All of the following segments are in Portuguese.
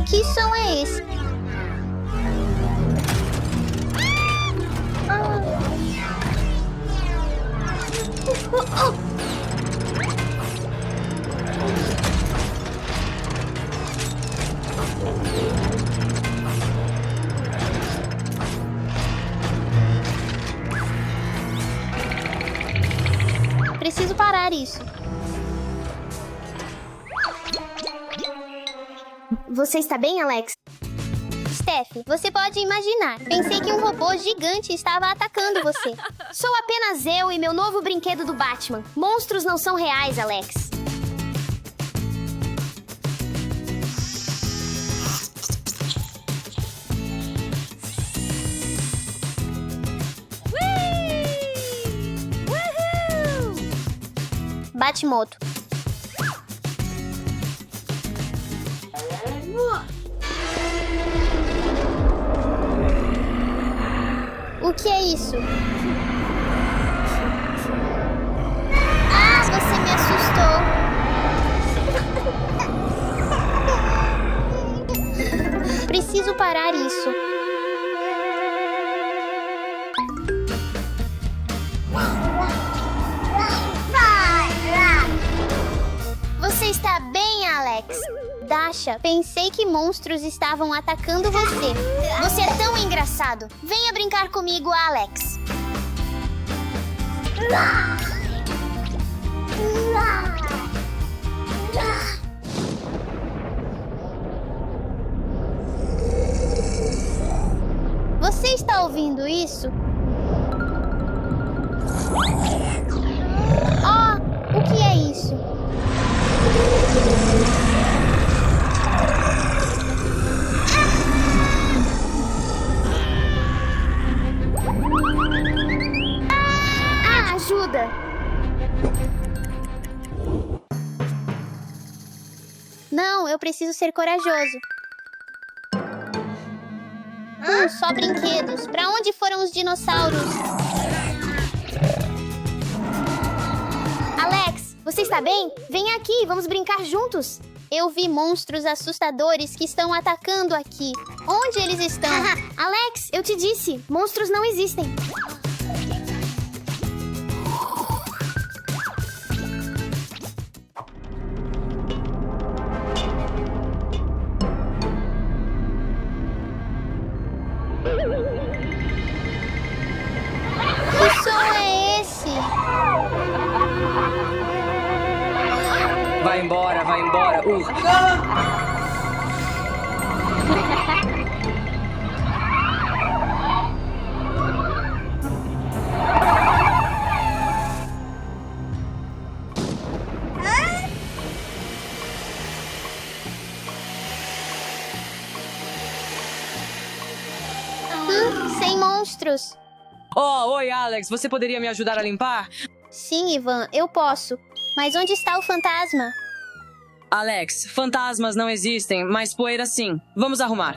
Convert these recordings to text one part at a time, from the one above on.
Que som é esse? Preciso parar isso. Você está bem, Alex? Steph, você pode imaginar. Pensei que um robô gigante estava atacando você. Sou apenas eu e meu novo brinquedo do Batman. Monstros não são reais, Alex. Batmoto. O que é isso? Ah, você me assustou. Preciso parar isso. Você está bem, Alex? Dasha, pensei que monstros estavam atacando você. Você é tão engraçado. Venha brincar comigo, Alex. Você está ouvindo isso? Oh, o que é isso? Ajuda! Não, eu preciso ser corajoso. Só brinquedos. Pra onde foram os dinossauros? Alex, você está bem? Vem aqui, vamos brincar juntos. Eu vi monstros assustadores que estão atacando aqui. Onde eles estão? Alex, eu te disse, monstros não existem. Que som é esse? Vai embora, vai embora. Sem monstros. Oh, oi, Alex. Você poderia me ajudar a limpar? Sim, Ivan, eu posso. Mas onde está o fantasma? Alex, fantasmas não existem, mas poeira sim. Vamos arrumar.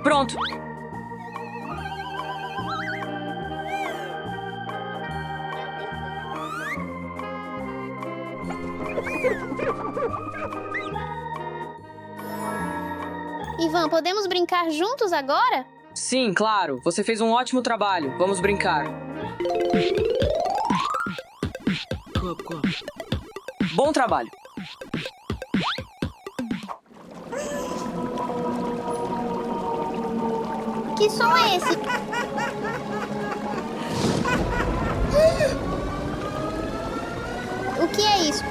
Pronto. Ivan, podemos brincar juntos agora? Sim, claro. Você fez um ótimo trabalho. Vamos brincar. Bom trabalho. Que som é esse? O que é isso?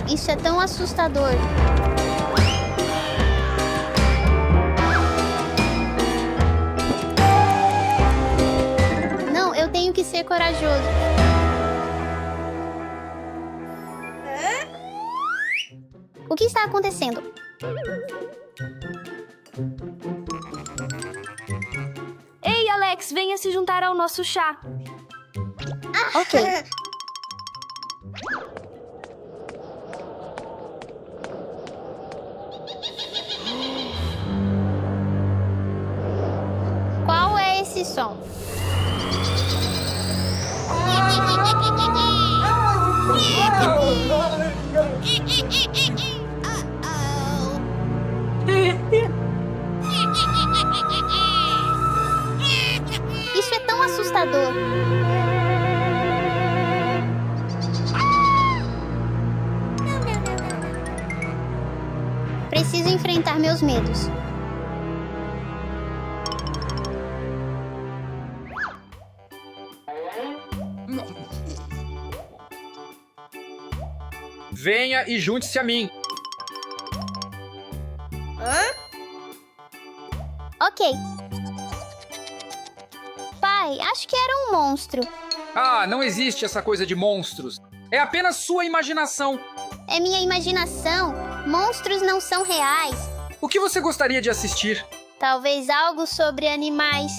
Isso é tão assustador. Não, corajoso. O que está acontecendo? Ei, Alex, venha se juntar ao nosso chá. Ok. Qual é esse som? Isso é tão assustador. Preciso enfrentar meus medos. Venha e junte-se a mim. Ok. Pai, acho que era um monstro. Ah, não existe essa coisa de monstros. É apenas sua imaginação. É minha imaginação. Monstros não são reais. O que você gostaria de assistir? Talvez algo sobre animais.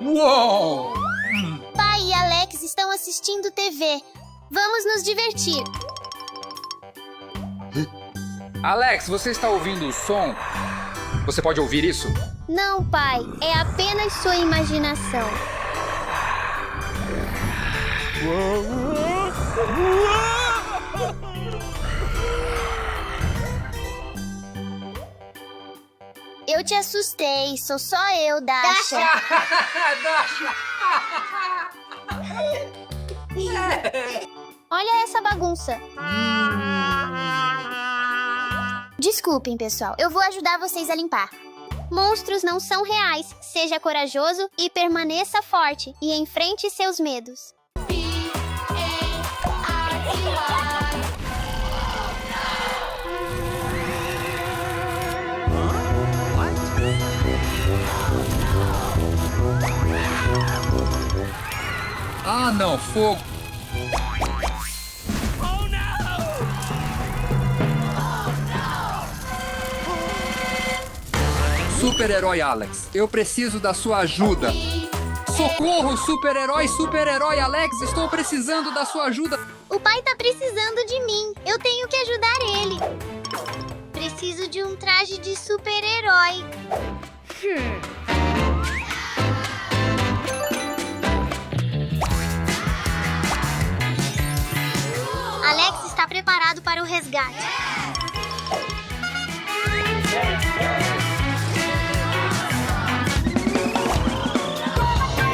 Uou! Pai e Alex estão assistindo TV. Vamos nos divertir. Alex, você está ouvindo o som? Você pode ouvir isso? Não, pai. É apenas sua imaginação. Eu te assustei. Sou só eu, Dasha. Olha essa bagunça. Desculpem, pessoal. Eu vou ajudar vocês a limpar. Monstros não são reais. Seja corajoso e permaneça forte. E enfrente seus medos. Ah, não, fogo. Super-herói Alex, eu preciso da sua ajuda. Socorro, super-herói Alex, estou precisando da sua ajuda. O pai tá precisando de mim. Eu tenho que ajudar ele. Preciso de um traje de super-herói. Alex está preparado para o resgate.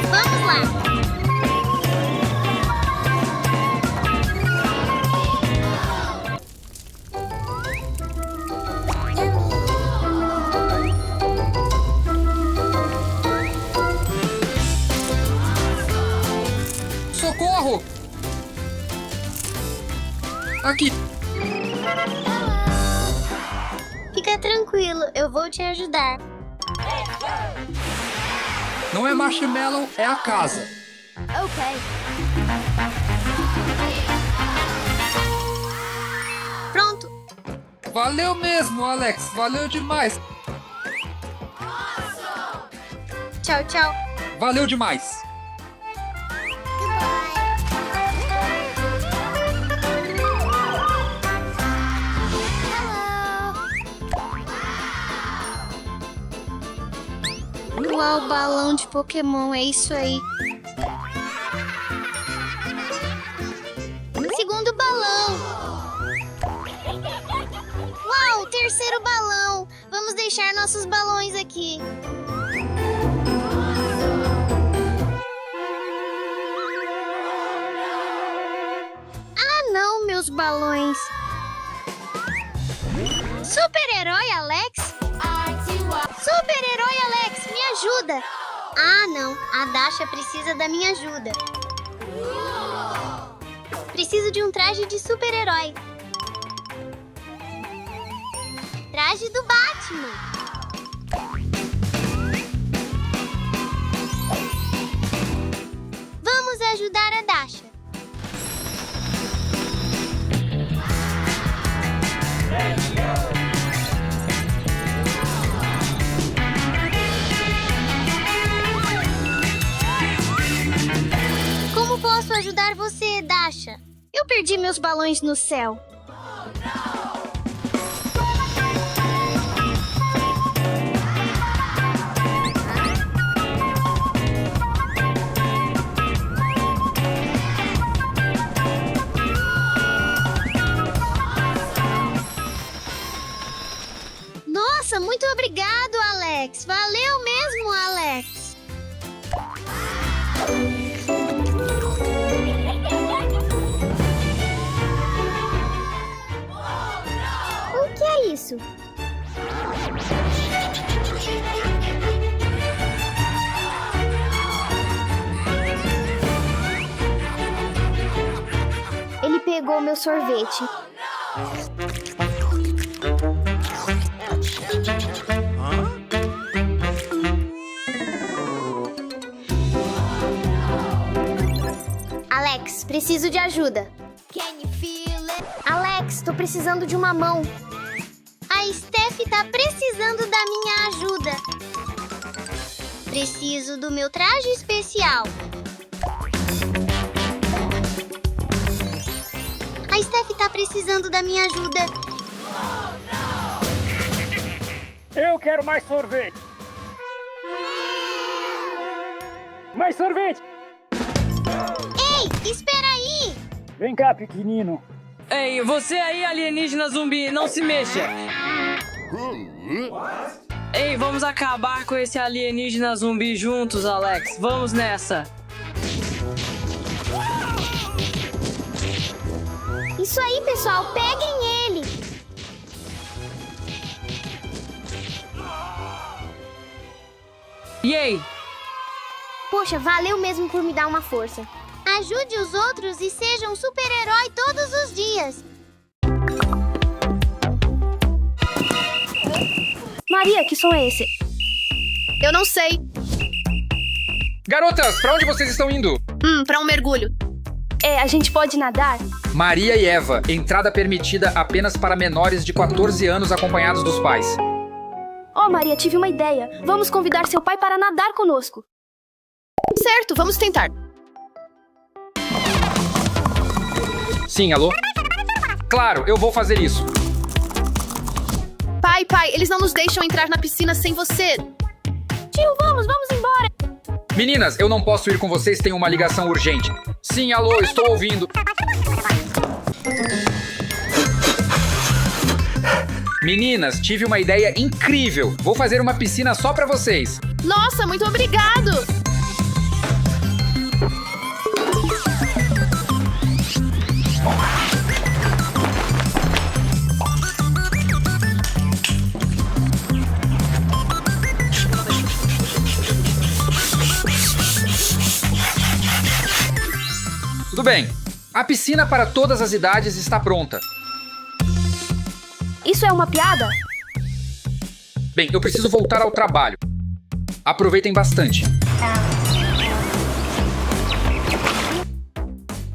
Vamos lá! Socorro! Aqui. Fica tranquilo, eu vou te ajudar. Não é marshmallow, é a casa. Ok. Pronto. Valeu mesmo, Alex. Valeu demais. Tchau, tchau. Valeu demais. Uau, balão de Pokémon, é isso aí. Segundo balão. Uau, terceiro balão. Vamos deixar nossos balões aqui. Ah, não, meus balões. Super-herói Alex? Super-herói Alex, me ajuda! Ah, não. A Dasha precisa da minha ajuda. Preciso de um traje de super-herói. Traje do Batman. Vamos ajudar você, Dasha. Eu perdi meus balões no céu. Nossa, muito obrigado, Alex. Valeu mesmo, Alex. O que é isso? Ele pegou meu sorvete. Alex, preciso de ajuda. Alex, tô precisando de uma mão. A Steph tá precisando da minha ajuda. Preciso do meu traje especial. A Steph tá precisando da minha ajuda. Eu quero mais sorvete. Mais sorvete. Ei, espera aí! Vem cá, pequenino. Ei, você aí, alienígena zumbi, não se mexa. Ei, vamos acabar com esse alienígena zumbi juntos, Alex. Vamos nessa. Isso aí, pessoal, peguem ele! E aí? Poxa, valeu mesmo por me dar uma força. Ajude os outros e seja um super-herói todos os dias. Maria, que som é esse? Eu não sei. Garotas, pra onde vocês estão indo? Pra um mergulho. A gente pode nadar? Maria e Eva, entrada permitida apenas para menores de 14 anos acompanhados dos pais. Oh, Maria, tive uma ideia. Vamos convidar seu pai para nadar conosco. Certo, vamos tentar. Sim, alô? Claro, eu vou fazer isso. Pai, eles não nos deixam entrar na piscina sem você. Tio, vamos embora. Meninas, eu não posso ir com vocês, tenho uma ligação urgente. Sim, alô, estou ouvindo. Meninas, tive uma ideia incrível. Vou fazer uma piscina só pra vocês. Nossa, muito obrigado. Tudo bem. A piscina para todas as idades está pronta. Isso é uma piada? Bem, eu preciso voltar ao trabalho. Aproveitem bastante.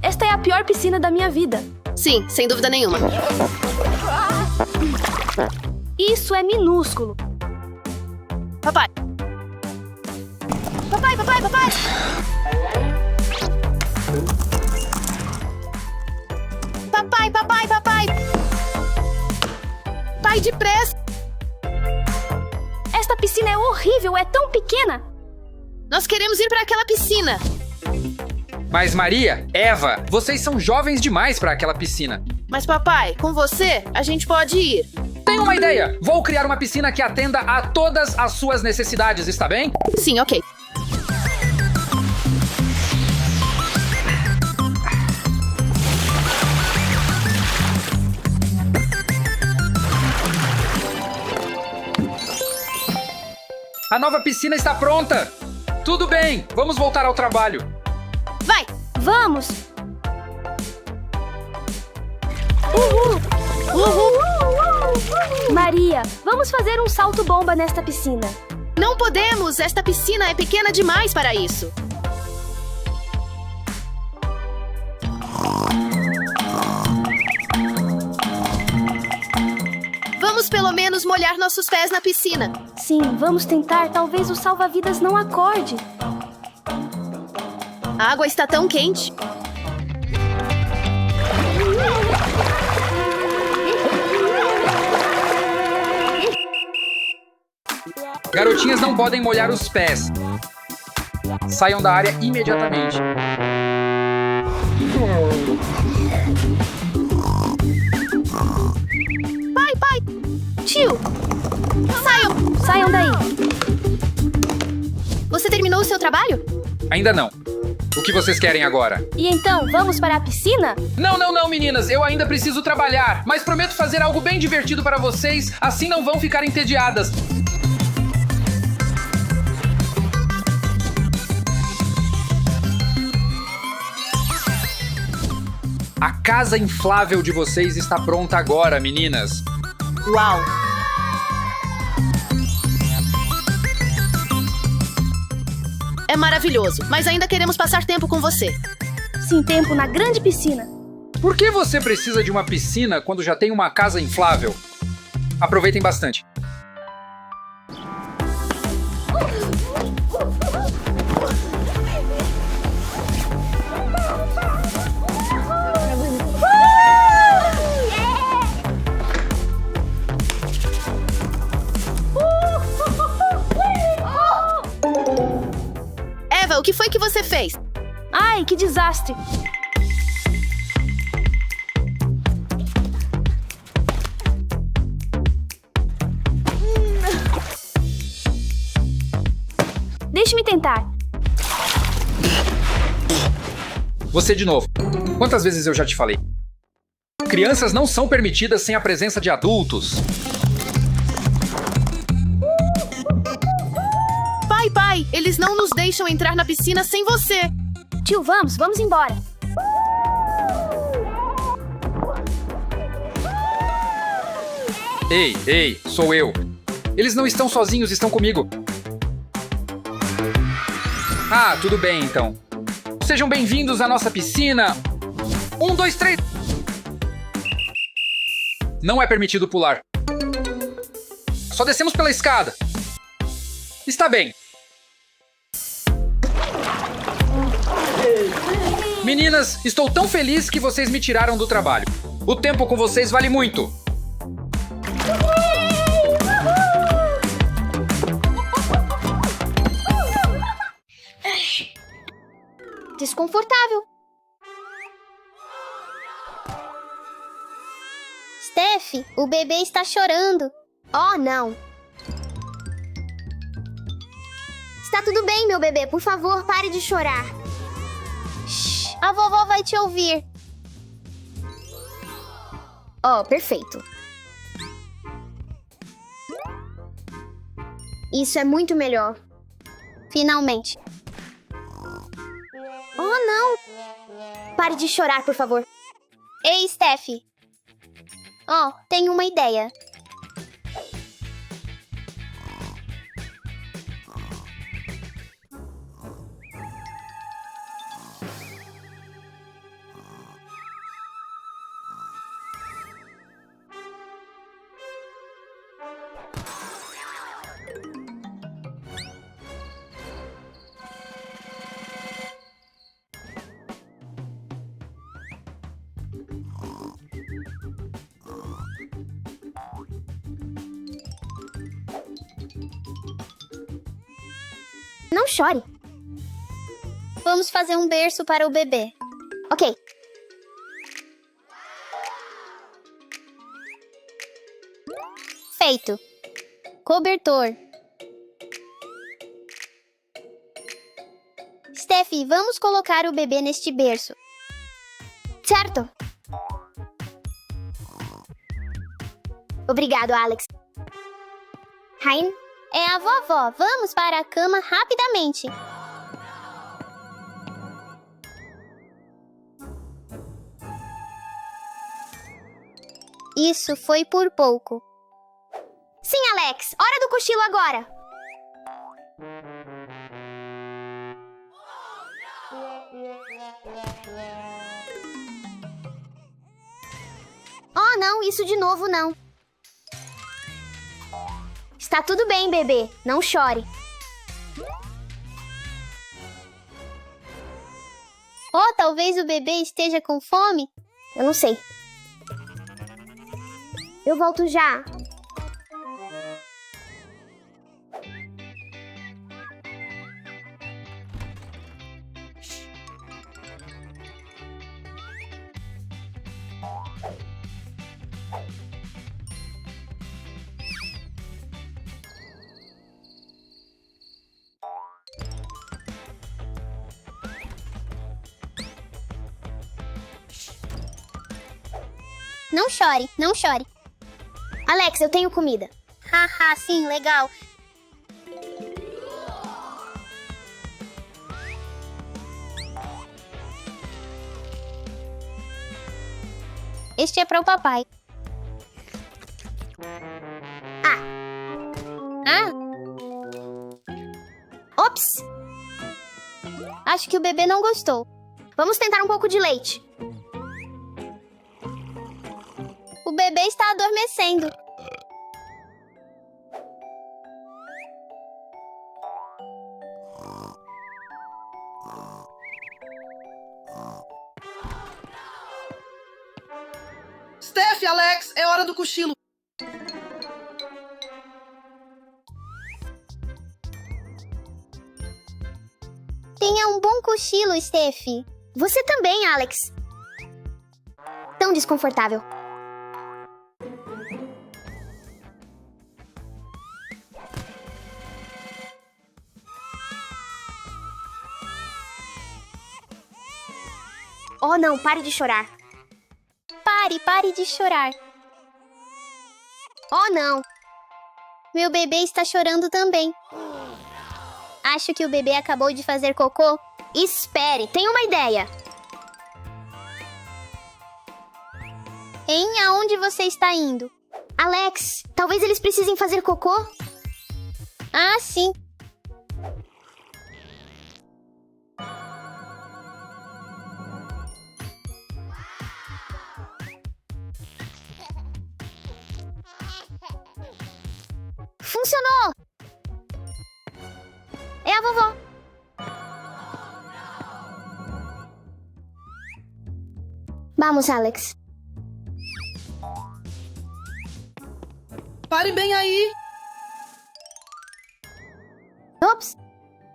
Esta é a pior piscina da minha vida. Sim, sem dúvida nenhuma. Isso é minúsculo. Papai. Papai! Papai. Pai, depressa. Esta piscina é horrível, é tão pequena. Nós queremos ir para aquela piscina. Mas Maria, Eva, vocês são jovens demais para aquela piscina. Mas papai, com você, a gente pode ir. Tenho uma ideia. Vou criar uma piscina que atenda a todas as suas necessidades, está bem? Sim, ok. A nova piscina está pronta. Tudo bem, vamos voltar ao trabalho. Vai! Vamos! Maria, vamos fazer um salto bomba nesta piscina. Não podemos! Esta piscina é pequena demais para isso. Vamos pelo menos molhar nossos pés na piscina. Sim, vamos tentar. Talvez o salva-vidas não acorde. A água está tão quente. Garotinhas não podem molhar os pés. Saiam da área imediatamente. Pai! Tio! Saiam! Saiam daí. Você terminou o seu trabalho? Ainda não. O que vocês querem agora? E então, vamos para a piscina? Não, meninas. Eu ainda preciso trabalhar. Mas prometo fazer algo bem divertido para vocês. Assim não vão ficar entediadas. A casa inflável de vocês está pronta agora, meninas. Uau! É maravilhoso, mas ainda queremos passar tempo com você. Sim, tempo na grande piscina. Por que você precisa de uma piscina quando já tem uma casa inflável? Aproveitem bastante. Eva, o que foi que você fez? Ai, que desastre. Deixe-me tentar. Você de novo. Quantas vezes eu já te falei? Crianças não são permitidas sem a presença de adultos. Pai, eles não nos deixam entrar na piscina sem você. Tio, vamos embora. Ei, sou eu. Eles não estão sozinhos, estão comigo. Ah, tudo bem então. Sejam bem-vindos à nossa piscina. 1, 2, 3. Não é permitido pular. Só descemos pela escada. Está bem. Meninas, estou tão feliz que vocês me tiraram do trabalho. O tempo com vocês vale muito. Desconfortável. Steph, o bebê está chorando. Oh, não. Está tudo bem, meu bebê. Por favor, pare de chorar. Shhh, a vovó vai te ouvir. Oh, perfeito. Isso é muito melhor. Finalmente. Oh, não. Pare de chorar, por favor. Ei, Steph. Oh, tenho uma ideia. Não chore. Vamos fazer um berço para o bebê. Ok. Feito. Cobertor. Steph, vamos colocar o bebê neste berço. Certo. Obrigado, Alex. Hein? É a vovó. Vamos para a cama rapidamente. Isso foi por pouco. Sim, Alex. Hora do cochilo agora. Oh, não. Isso de novo, não. Está tudo bem, bebê. Não chore. Oh, talvez o bebê esteja com fome? Eu não sei. Eu volto já. Não chore, não chore. Alex, eu tenho comida. Haha, sim, legal. Este é para o papai. Ah! Ops! Acho que o bebê não gostou. Vamos tentar um pouco de leite. O bebê está adormecendo. Steph, Alex, é hora do cochilo. Tenha um bom cochilo, Steph. Você também, Alex. Tão desconfortável. Oh, não, pare de chorar. Pare de chorar. Oh, não. Meu bebê está chorando também. Acho que o bebê acabou de fazer cocô. Espere, tenho uma ideia. Hein, aonde você está indo? Alex, talvez eles precisem fazer cocô? Ah, sim. Funcionou! É a vovó. Vamos, Alex. Pare bem aí. Ops!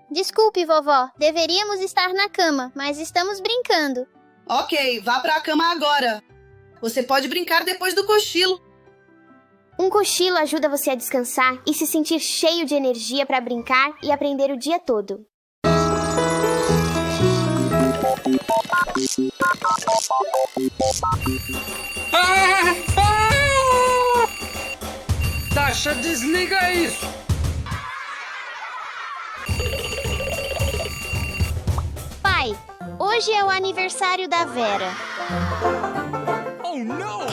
Desculpe, vovó. Deveríamos estar na cama, mas estamos brincando. Ok, vá pra cama agora. Você pode brincar depois do cochilo. Um cochilo ajuda você a descansar e se sentir cheio de energia para brincar e aprender o dia todo. Dasha, desliga isso! Pai, hoje é o aniversário da Vera. Oh, não!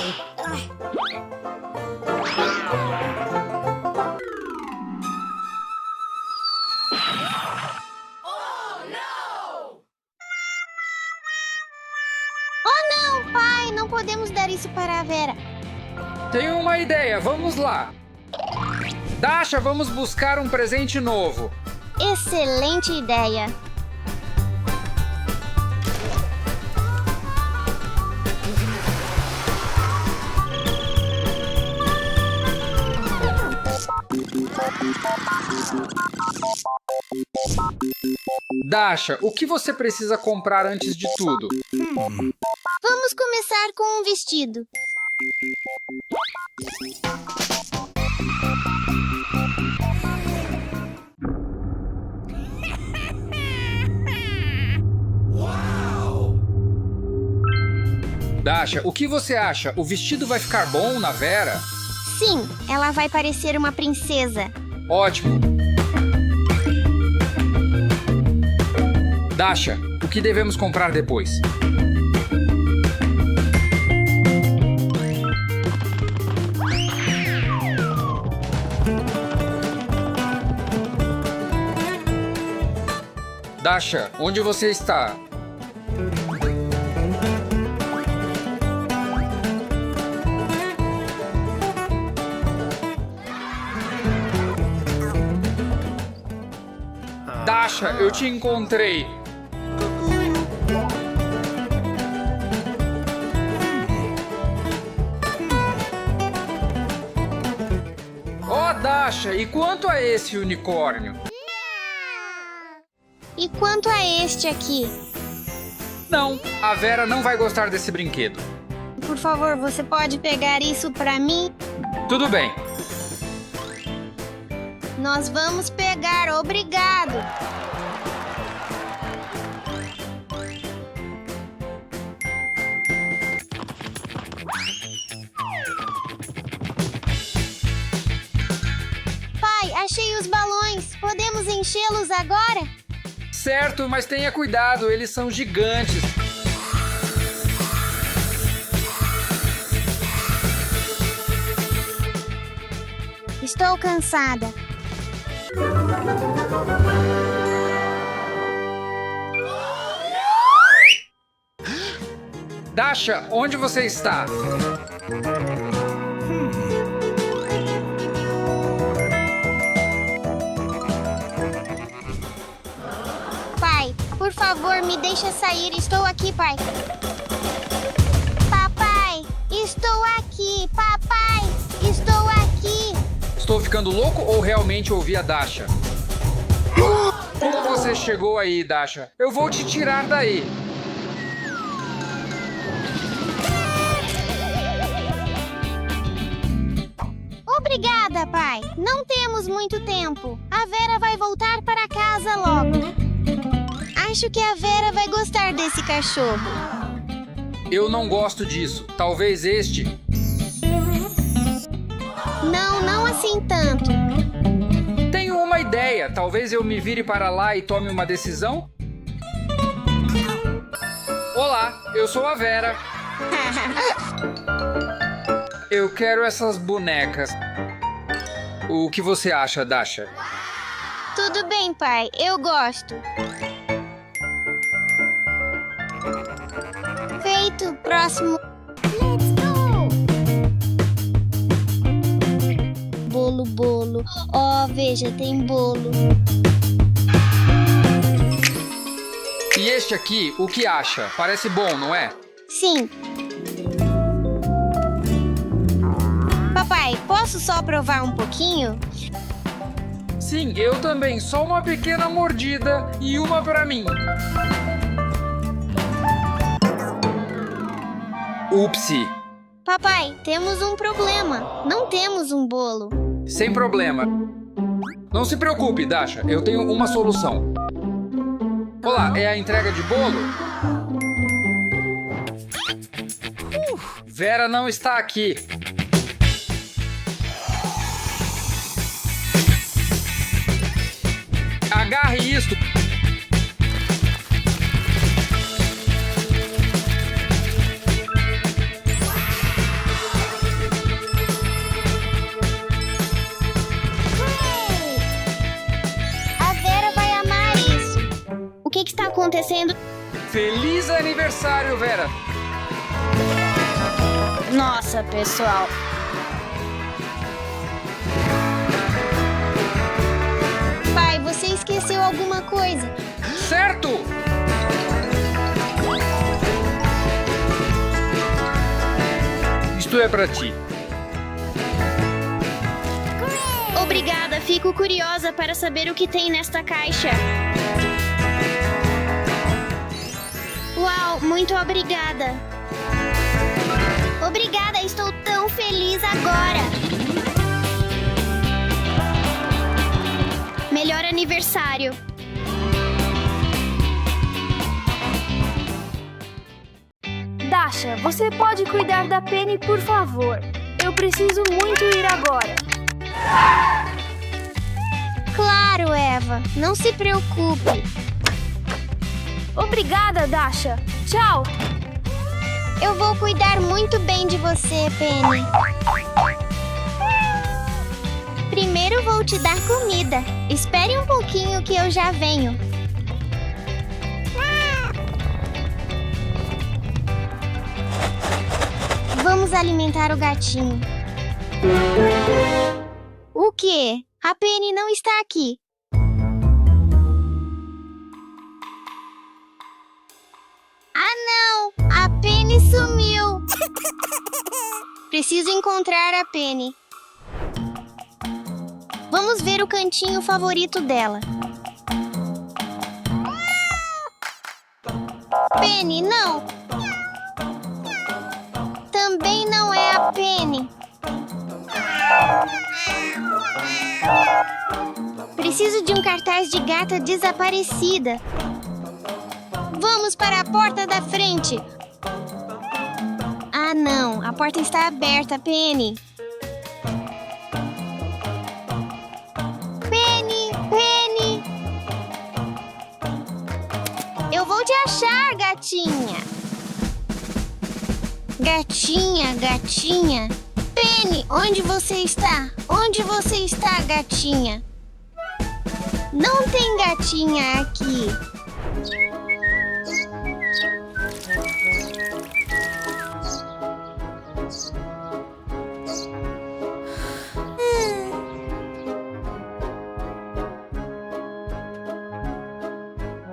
Oh não, pai, não podemos dar isso para a Vera. Tenho uma ideia, vamos lá. Dasha, vamos buscar um presente novo. Excelente ideia. Dasha, o que você precisa comprar antes de tudo? Vamos começar com um vestido. Dasha, o que você acha? O vestido vai ficar bom na Vera? Sim, ela vai parecer uma princesa. Ótimo. Dasha, o que devemos comprar depois? Dasha, onde você está? Dasha, eu te encontrei. Oh, Dasha, e quanto a esse unicórnio? E quanto a este aqui? Não, a Vera não vai gostar desse brinquedo. por favor, você pode pegar isso pra mim? Tudo bem. Nós vamos pegar, obrigado. Pai, achei os balões. Podemos enchê-los agora? Certo, mas tenha cuidado, eles são gigantes. Estou cansada. Dasha, onde você está? Pai, por favor, me deixa sair. Estou aqui, pai. Papai, estou aqui. Papai, estou aqui. Estou ficando louco ou realmente ouvi a Dasha? Como você chegou aí, Dasha? Eu vou te tirar daí. Obrigada, pai. Não temos muito tempo. A Vera vai voltar para casa logo. Acho que a Vera vai gostar desse cachorro. Eu não gosto disso. Talvez este. Não assim tanto. Tenho uma ideia. Talvez eu me vire para lá e tome uma decisão? Olá, eu sou a Vera. Eu quero essas bonecas. O que você acha, Dasha? Tudo bem, pai. Eu gosto. Feito. Próximo. Let's go! Bolo, bolo. Oh, veja, tem bolo. E este aqui, o que acha? Parece bom, não é? Sim. Papai, posso só provar um pouquinho? Sim, eu também. Só uma pequena mordida e uma pra mim. Upsi. Papai, temos um problema. Não temos um bolo. Sem problema. Não se preocupe, Dasha. Eu tenho uma solução. Olá, é a entrega de bolo? Vera não está aqui. Agarre isto. A Vera vai amar isso. O que está acontecendo? Feliz aniversário, Vera. Nossa, pessoal. Pai, você esqueceu alguma coisa. Certo! Isto é pra ti. Obrigada, fico curiosa para saber o que tem nesta caixa. Uau, muito obrigada. Obrigada, estou tão feliz agora. Melhor aniversário. Dasha, você pode cuidar da Penny, por favor? Eu preciso muito ir agora. Claro, Eva. Não se preocupe. Obrigada, Dasha. Tchau. Eu vou cuidar muito bem de você, Penny. Primeiro vou te dar comida. Espere um pouquinho que eu já venho. Vamos alimentar o gatinho. O quê? A Penny não está aqui. Ah, não! A Penny sumiu! Preciso encontrar a Penny. Vamos ver o cantinho favorito dela. Penny, não! Preciso de um cartaz de gata desaparecida. Vamos para a porta da frente. Ah, não. A porta está aberta, Penny. Penny! Eu vou te achar, gatinha. Gatinha. Penny, onde você está? Onde você está, gatinha? Não tem gatinha aqui.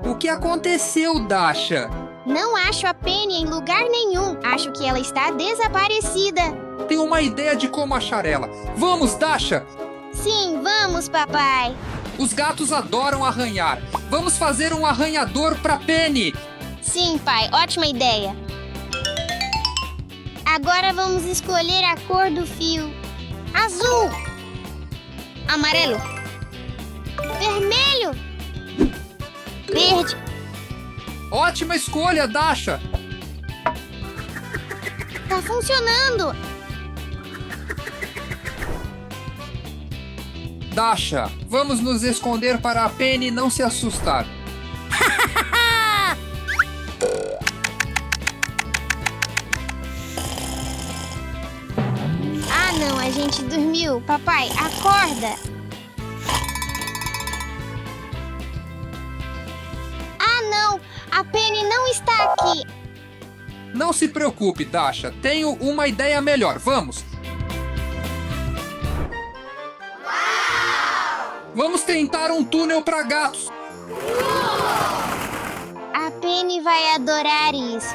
O que aconteceu, Dasha? Não acho a Penny em lugar nenhum. Acho que ela está desaparecida. Tenho uma ideia de como achar ela. Vamos, Dasha! Sim, vamos, papai. Os gatos adoram arranhar. Vamos fazer um arranhador pra Penny. Sim, pai, ótima ideia. Agora vamos escolher a cor do fio. Azul. Amarelo. Vermelho. Verde. Ótima escolha, Dasha! Tá funcionando. Dasha, vamos nos esconder para a Penny não se assustar. Ah, não, a gente dormiu. Papai, acorda. Ah, não, a Penny não está aqui. Não se preocupe, Dasha. Tenho uma ideia melhor. Vamos! Vamos tentar um túnel para gatos. A Penny vai adorar isso.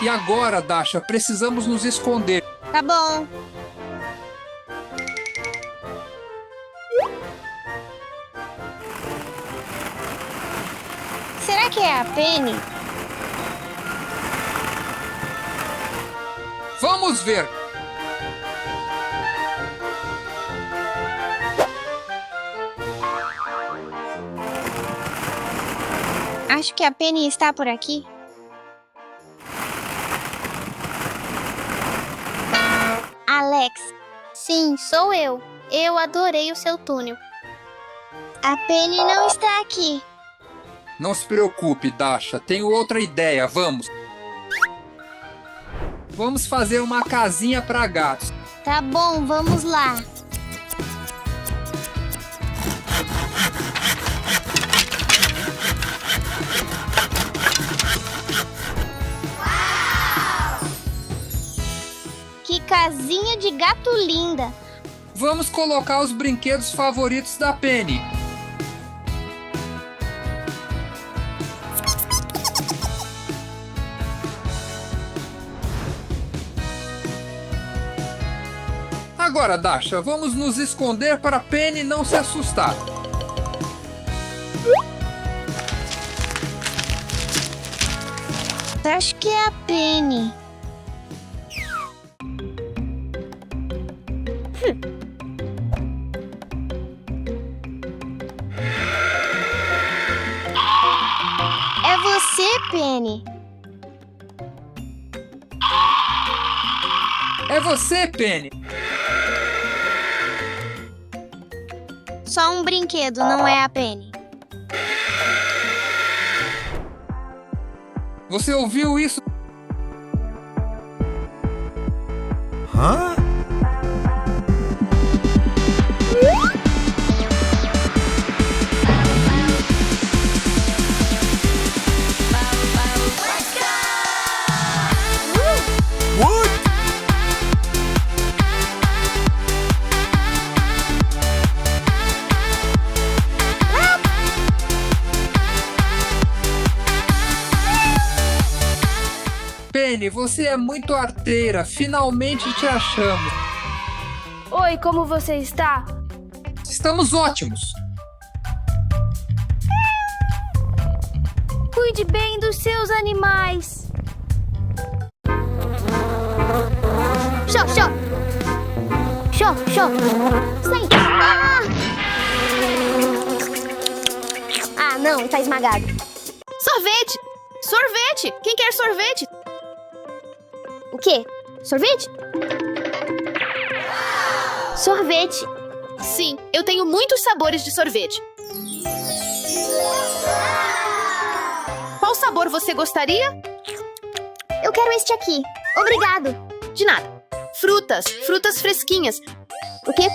E agora, Dasha, precisamos nos esconder. Tá bom. Será que é a Penny? Vamos ver! Acho que a Penny está por aqui. Alex. Sim, sou eu. Eu adorei o seu túnel. A Penny não está aqui. Não se preocupe, Dasha. Tenho outra ideia. Vamos! Vamos fazer uma casinha para gatos. Tá bom, vamos lá. Que casinha de gato linda. Vamos colocar os brinquedos favoritos da Penny. Agora, Dasha, vamos nos esconder para a Penny não se assustar. Acho que é a Penny. É você, Penny. É você, Penny. Só um brinquedo, não é a Penny. Você ouviu isso? Penny, você é muito arteira. Finalmente te achamos. Oi, como você está? Estamos ótimos. Cuide bem dos seus animais. Show! Show. Sai. Ah, não, tá esmagado. Sorvete! Sorvete! Quem quer sorvete? O quê? Sorvete? Sorvete. Sim, eu tenho muitos sabores de sorvete. Qual sabor você gostaria? Eu quero este aqui. Obrigado. De nada. Frutas fresquinhas. O quê?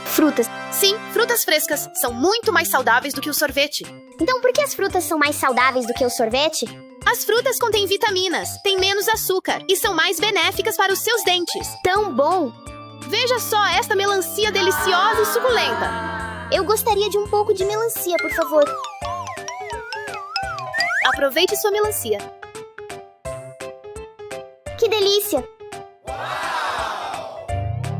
Frutas. Sim, frutas frescas são muito mais saudáveis do que o sorvete. Então por que as frutas são mais saudáveis do que o sorvete? As frutas contêm vitaminas, têm menos açúcar e são mais benéficas para os seus dentes. Tão bom! Veja só esta melancia deliciosa e suculenta. Eu gostaria de um pouco de melancia, por favor. Aproveite sua melancia. Que delícia!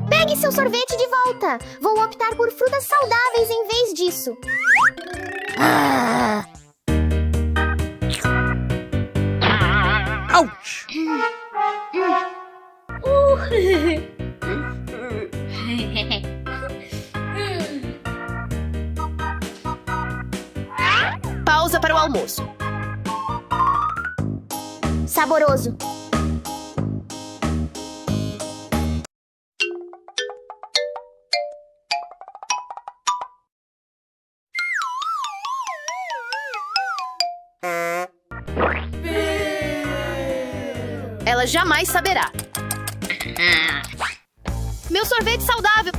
Pegue seu sorvete de volta! Vou optar por frutas saudáveis em vez disso. Ouch! Pausa para o almoço. Saboroso. Ela jamais saberá. Meu sorvete saudável.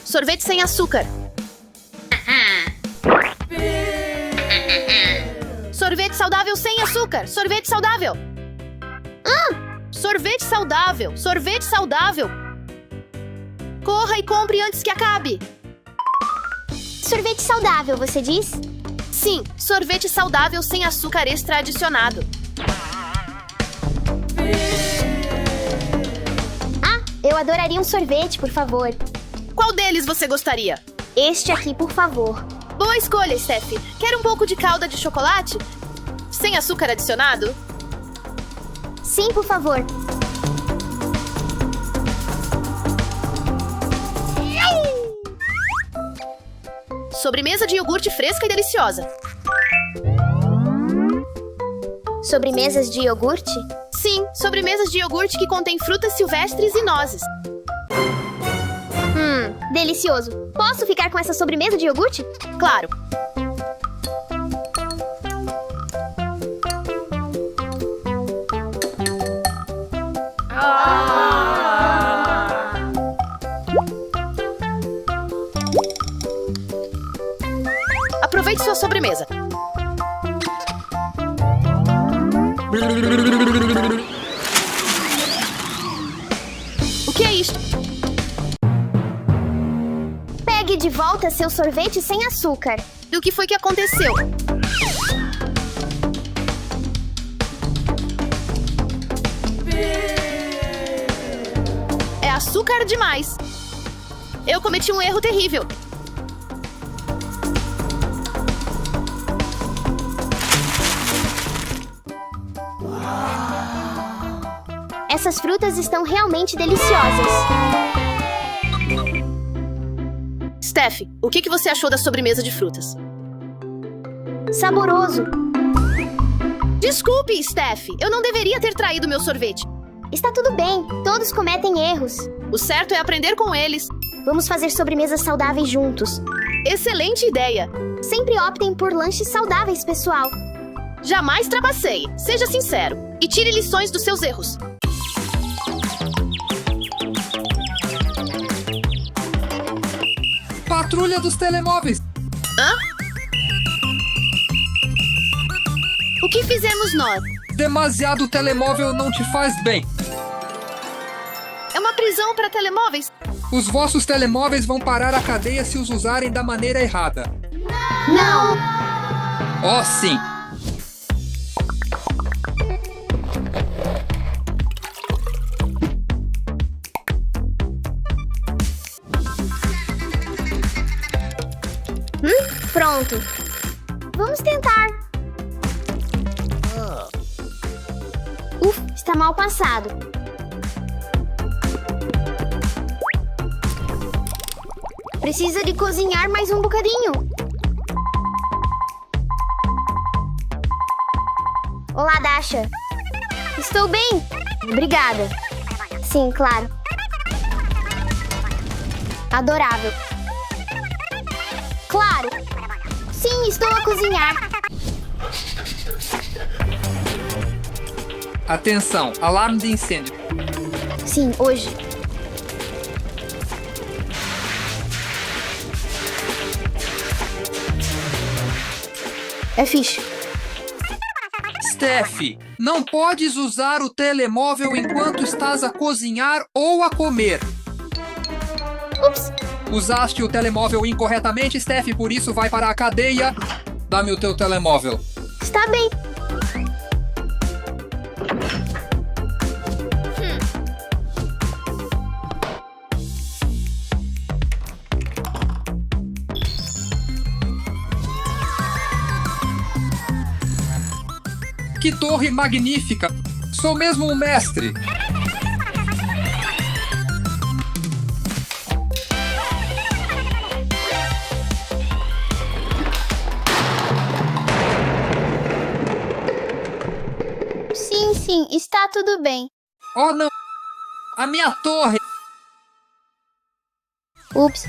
Sorvete sem açúcar. Sorvete saudável sem açúcar. Sorvete saudável. Sorvete saudável. Sorvete saudável. Corra e compre antes que acabe. Sorvete saudável, você diz? Sim, sorvete saudável sem açúcar extra adicionado. Eu adoraria um sorvete, por favor. Qual deles você gostaria? Este aqui, por favor. Boa escolha, Steph. Quer um pouco de calda de chocolate? Sem açúcar adicionado? Sim, por favor. Sobremesa de iogurte fresca e deliciosa. Sobremesas de iogurte? Sim, sobremesas de iogurte que contêm frutas silvestres e nozes. Delicioso. Posso ficar com essa sobremesa de iogurte? Claro. Aproveite sua sobremesa. O que é isto? Pegue de volta seu sorvete sem açúcar. O que foi que aconteceu? É açúcar demais. Eu cometi um erro terrível. Essas frutas estão realmente deliciosas. Steph, o que você achou da sobremesa de frutas? Saboroso. Desculpe, Steph. Eu não deveria ter traído meu sorvete. Está tudo bem. Todos cometem erros. O certo é aprender com eles. Vamos fazer sobremesas saudáveis juntos. Excelente ideia. Sempre optem por lanches saudáveis, pessoal. Jamais trapaceie. Seja sincero. E tire lições dos seus erros. Patrulha dos telemóveis. Hã? O que fizemos nós? Demasiado telemóvel não te faz bem. É uma prisão para telemóveis? Os vossos telemóveis vão parar a cadeia se os usarem da maneira errada. Não! Oh, sim. Pronto. Vamos tentar. Está mal passado. Precisa de cozinhar mais um bocadinho. Olá, Dasha. Estou bem. Obrigada. Sim, claro. Adorável. Claro. Sim, estou a cozinhar. Atenção, alarme de incêndio. Sim, hoje. É fixe. Steph, não podes usar o telemóvel enquanto estás a cozinhar ou a comer. Ups. Usaste o telemóvel incorretamente, Steph, por isso vai para a cadeia. Dá-me o teu telemóvel. Está bem. Que torre magnífica! Sou mesmo um mestre! Sim, está tudo bem. Oh, não! A minha torre! Ups.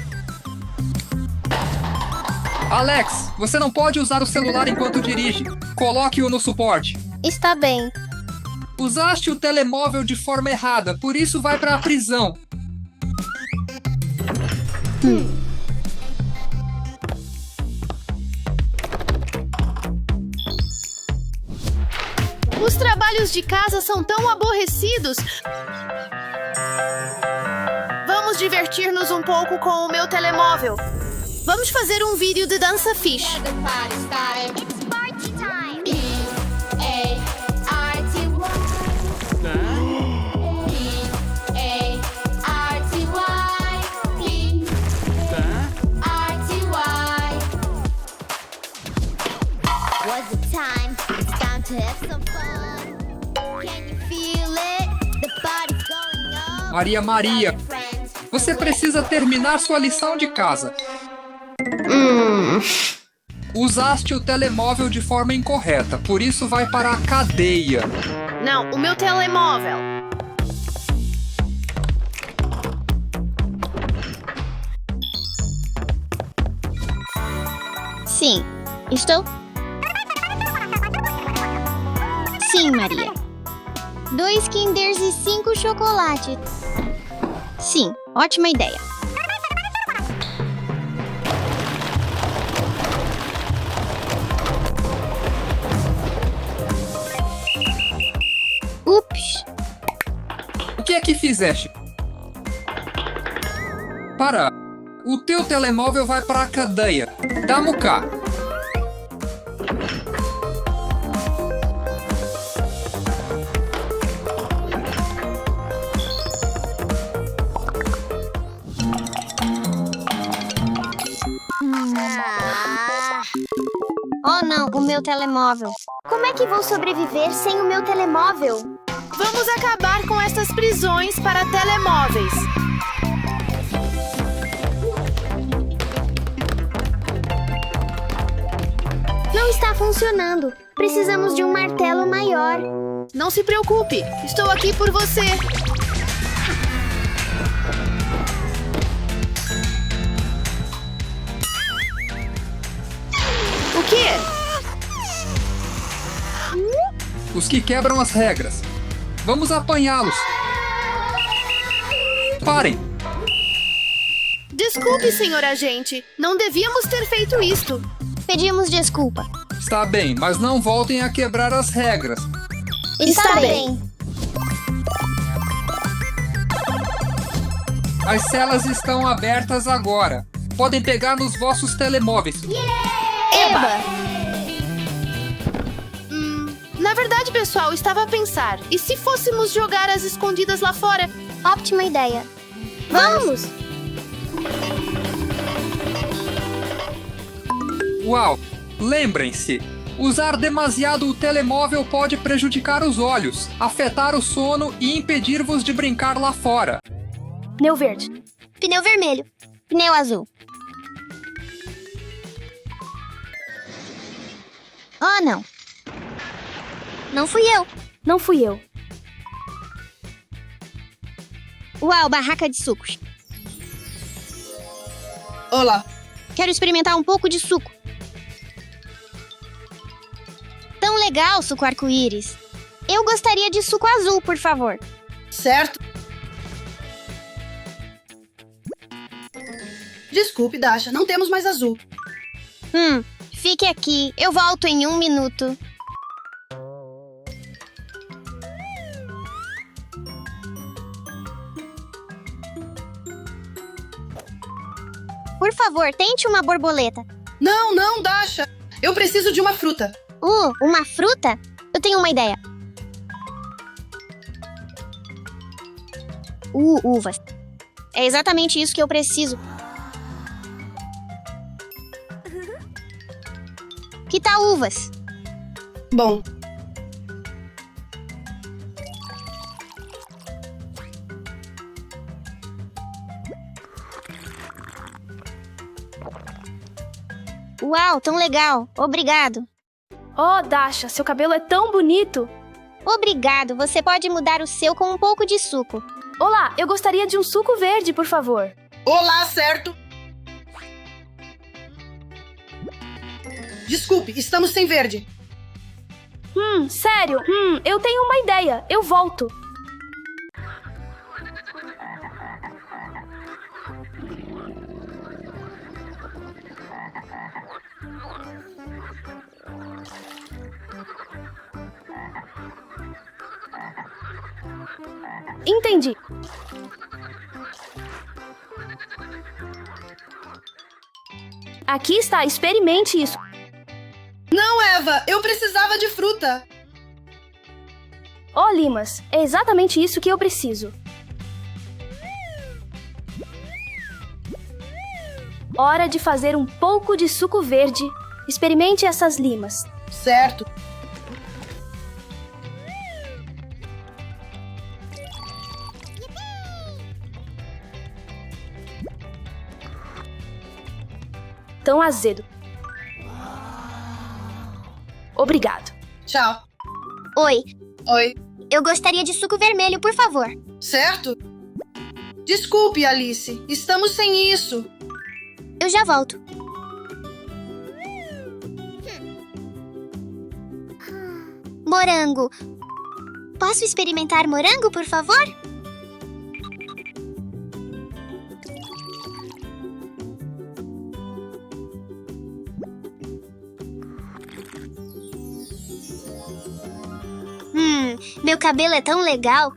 Alex, você não pode usar o celular enquanto dirige. Coloque-o no suporte. Está bem. Usaste o telemóvel de forma errada, por isso vai para a prisão. Os trabalhos de casa são tão aborrecidos. Vamos divertir-nos um pouco com o meu telemóvel. Vamos fazer um vídeo de dança fish. Maria, você precisa terminar sua lição de casa. Usaste o telemóvel de forma incorreta, por isso vai para a cadeia. Não, o meu telemóvel. Sim. Estou? Sim, Maria. 2 Kinders e 5 chocolates. Sim, ótima ideia. Ups. O que é que fizeste? Para. O teu telemóvel vai para a cadeia. Dá-mo cá. Oh não, o meu telemóvel. Como é que vou sobreviver sem o meu telemóvel? Vamos acabar com essas prisões para telemóveis. Não está funcionando. Precisamos de um martelo maior. Não se preocupe, estou aqui por você. O quê? Os que quebram as regras. Vamos apanhá-los. Parem. Desculpe, senhor agente. Não devíamos ter feito isto. Pedimos desculpa. Está bem, mas não voltem a quebrar as regras. Está bem. As celas estão abertas agora. Podem pegar nos vossos telemóveis. Eba! Na verdade, pessoal, estava a pensar. E se fôssemos jogar as escondidas lá fora? Ótima ideia. Vamos! Uau! Lembrem-se, Usar demasiado o telemóvel pode prejudicar os olhos, afetar o sono e impedir-vos de brincar lá fora. Pneu verde. Pneu vermelho. Pneu azul. Oh, não. Não fui eu. Não fui eu. Uau, barraca de sucos. Olá. Quero experimentar um pouco de suco. Tão legal, suco arco-íris. Eu gostaria de suco azul, por favor. Certo? Desculpe, Dasha, não temos mais azul. Fique aqui. Eu volto em 1 minuto. Por favor, tente uma borboleta. Não, não, Dasha. Eu preciso de uma fruta. Uma fruta? Eu tenho uma ideia. Uvas. É exatamente isso que eu preciso. Que tal uvas? Bom, Uau, tão legal. Obrigado. Oh, Dasha, seu cabelo é tão bonito. Obrigado. Você pode mudar o seu com um pouco de suco. Olá, eu gostaria de um suco verde, por favor. olá, certo? Desculpe, estamos sem verde. Sério? Eu tenho uma ideia. Eu volto. Entendi. Aqui está, experimente isso. Não, Eva, eu precisava de fruta. Oh, Limas, é exatamente isso que eu preciso. Hora de fazer um pouco de suco verde. Experimente essas limas. Certo. Tão azedo. Obrigado. Tchau. Oi, Oi. eu gostaria de suco vermelho, por favor. Certo? Desculpe, Alice. Estamos sem isso. Eu já volto. Morango. Posso experimentar morango, por favor? Meu cabelo é tão legal.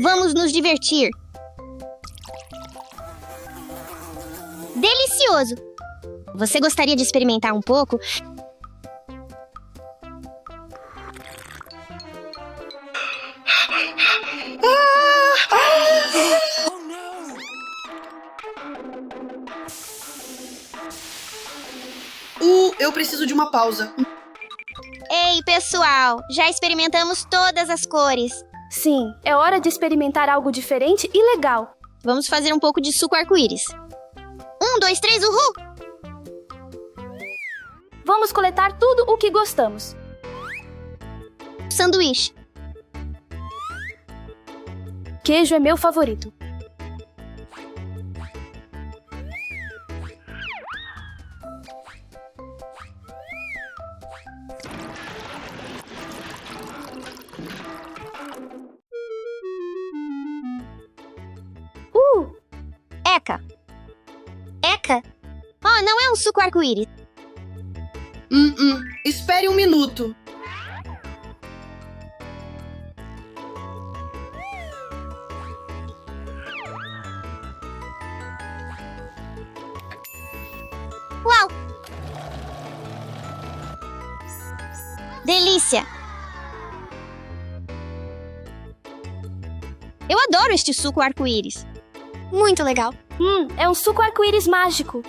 Vamos nos divertir. Delicioso! Você gostaria de experimentar um pouco? Eu preciso de uma pausa. Ei, pessoal! Já experimentamos todas as cores. Sim, é hora de experimentar algo diferente e legal. Vamos fazer um pouco de suco arco-íris. 1, 2, 3, uhul! Vamos coletar tudo o que gostamos. Sanduíche. Queijo é meu favorito. Eca. Eca? Oh, não é um suco arco-íris. Espere um minuto. Uau! Delícia! Eu adoro este suco arco-íris. Muito legal. É um suco arco-íris mágico.